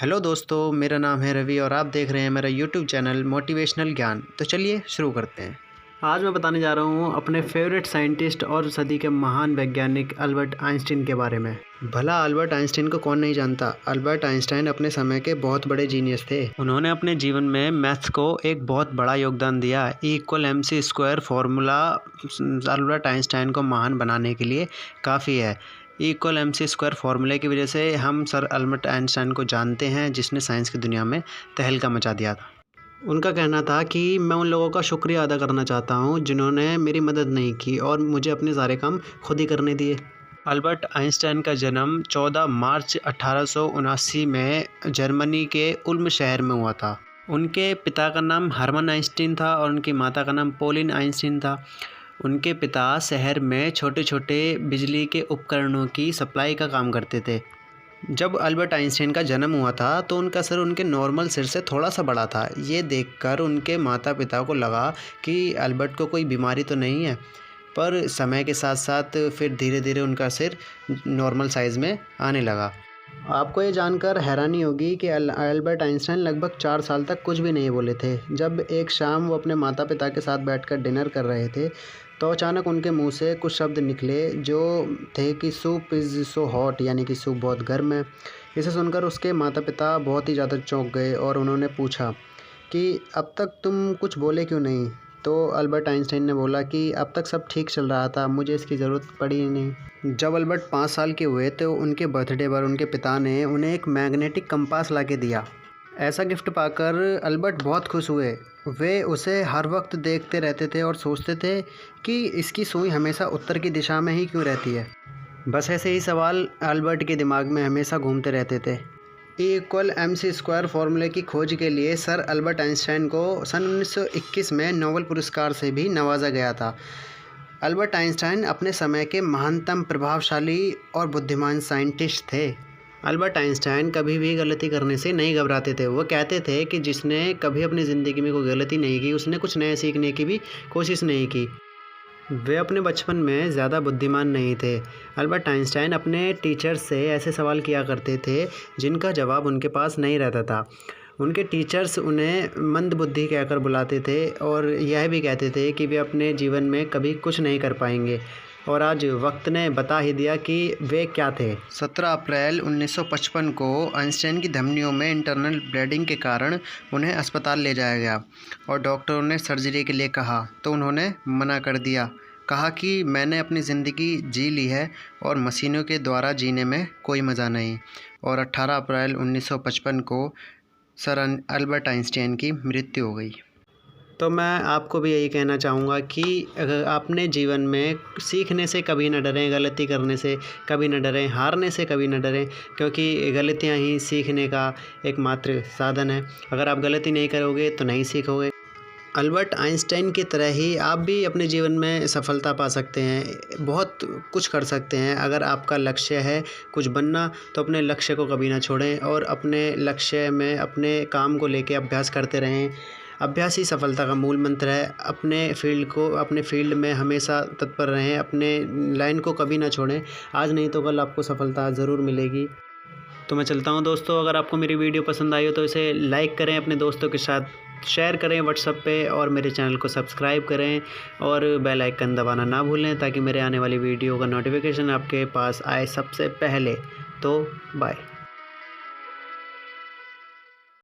Hello दोस्तों, मेरा नाम है रवि और आप देख रहे हैं मेरा यूट्यूब चैनल मोटिवेशनल ज्ञान। तो चलिए शुरू करते हैं। आज मैं बताने जा रहा हूँ अपने फेवरेट साइंटिस्ट और सदी के महान वैज्ञानिक अल्बर्ट आइंस्टीन के बारे में। भला अल्बर्ट आइंस्टीन को कौन नहीं जानता। अल्बर्ट आइंस्टाइन अपने समय के बहुत बड़े जीनियस थे। उन्होंने अपने जीवन में मैथ्स को एक बहुत बड़ा योगदान दिया। E=mc² फार्मूला अल्बर्ट आइंस्टाइन को महान बनाने के लिए काफ़ी है। E=mc² फार्मूले की वजह से हम सर अल्बर्ट आइंस्टाइन को जानते हैं, जिसने साइंस की दुनिया में तहलका मचा दिया था। उनका कहना था कि मैं उन लोगों का शुक्रिया अदा करना चाहता हूँ जिन्होंने मेरी मदद नहीं की और मुझे अपने सारे काम खुद ही करने दिए। अल्बर्ट आइंस्टाइन का जन्म 14 मार्च 1879 में जर्मनी के उल्म शहर में हुआ था। उनके पिता का नाम हरमन आइंस्टीन था और उनकी माता का नाम पोलिन आइंस्टीन था। उनके पिता शहर में छोटे छोटे बिजली के उपकरणों की सप्लाई का काम करते थे। जब अल्बर्ट आइंस्टाइन का जन्म हुआ था तो उनका सिर उनके नॉर्मल सिर से थोड़ा सा बड़ा था। ये देखकर उनके माता पिता को लगा कि अल्बर्ट को कोई बीमारी तो नहीं है, पर समय के साथ साथ फिर धीरे धीरे उनका सिर नॉर्मल साइज़ में आने लगा। आपको ये जानकर हैरानी होगी कि अल्बर्ट आइंस्टाइन लगभग 4 साल तक कुछ भी नहीं बोले थे। जब एक शाम वो अपने माता पिता के साथ बैठकर डिनर कर रहे थे तो अचानक उनके मुंह से कुछ शब्द निकले जो थे कि सूप इज़ सो हॉट, यानी कि सूप बहुत गर्म है। इसे सुनकर उसके माता पिता बहुत ही ज़्यादा चौंक गए और उन्होंने पूछा कि अब तक तुम कुछ बोले क्यों नहीं। तो अल्बर्ट आइंस्टाइन ने बोला कि अब तक सब ठीक चल रहा था, मुझे इसकी ज़रूरत पड़ी ही नहीं। जब अल्बर्ट 5 साल के हुए तो उनके बर्थडे पर उनके पिता ने उन्हें एक मैग्नेटिक कंपास ला के दिया। ऐसा गिफ्ट पाकर अल्बर्ट बहुत खुश हुए। वे उसे हर वक्त देखते रहते थे और सोचते थे कि इसकी सुई हमेशा उत्तर की दिशा में ही क्यों रहती है। बस ऐसे ही सवाल अल्बर्ट के दिमाग में हमेशा घूमते रहते थे। E=mc² फार्मूले की खोज के लिए सर अल्बर्ट आइंस्टाइन को सन 1921 में नोबेल पुरस्कार से भी नवाजा गया था। अल्बर्ट आइंस्टाइन अपने समय के महानतम प्रभावशाली और बुद्धिमान साइंटिस्ट थे। अल्बर्ट आइंस्टाइन कभी भी गलती करने से नहीं घबराते थे। वो कहते थे कि जिसने कभी अपनी ज़िंदगी में कोई गलती नहीं की उसने कुछ नया सीखने की भी कोशिश नहीं की। वे अपने बचपन में ज़्यादा बुद्धिमान नहीं थे। अल्बर्ट आइंस्टाइन अपने टीचर से ऐसे सवाल किया करते थे जिनका जवाब उनके पास नहीं रहता था। उनके टीचर्स उन्हें मंदबुद्धि कहकर बुलाते थे और यह भी कहते थे कि वे अपने जीवन में कभी कुछ नहीं कर पाएंगे। और आज वक्त ने बता ही दिया कि वे क्या थे। 17 अप्रैल 1955 को आइंस्टाइन की धमनियों में इंटरनल ब्लीडिंग के कारण उन्हें अस्पताल ले जाया गया और डॉक्टरों ने सर्जरी के लिए कहा तो उन्होंने मना कर दिया। कहा कि मैंने अपनी ज़िंदगी जी ली है और मशीनों के द्वारा जीने में कोई मज़ा नहीं। और 18 अप्रैल 1955 को सर अल्बर्ट आइंस्टाइन की मृत्यु हो गई। तो मैं आपको भी यही कहना चाहूँगा कि अगर आपने जीवन में सीखने से कभी न डरें, गलती करने से कभी न डरें, हारने से कभी न डरें, क्योंकि गलतियाँ ही सीखने का एकमात्र साधन है। अगर आप गलती नहीं करोगे तो नहीं सीखोगे। अल्बर्ट आइंस्टाइन की तरह ही आप भी अपने जीवन में सफलता पा सकते हैं, बहुत कुछ कर सकते हैं। अगर आपका लक्ष्य है कुछ बनना तो अपने लक्ष्य को कभी ना छोड़ें और अपने लक्ष्य में अपने काम को लेके अभ्यास करते रहें। अभ्यास ही सफलता का मूल मंत्र है। अपने फील्ड में हमेशा तत्पर रहें, अपने लाइन को कभी ना छोड़ें। आज नहीं तो कल आपको सफलता ज़रूर मिलेगी। तो मैं चलता हूँ दोस्तों। अगर आपको मेरी वीडियो पसंद आई हो तो इसे लाइक करें, अपने दोस्तों के साथ शेयर करें व्हाट्सएप पे और मेरे चैनल को सब्सक्राइब करें और बेल आइकन दबाना ना भूलें ताकि मेरे आने वाली वीडियो का नोटिफिकेशन आपके पास आए सबसे पहले। तो बाय।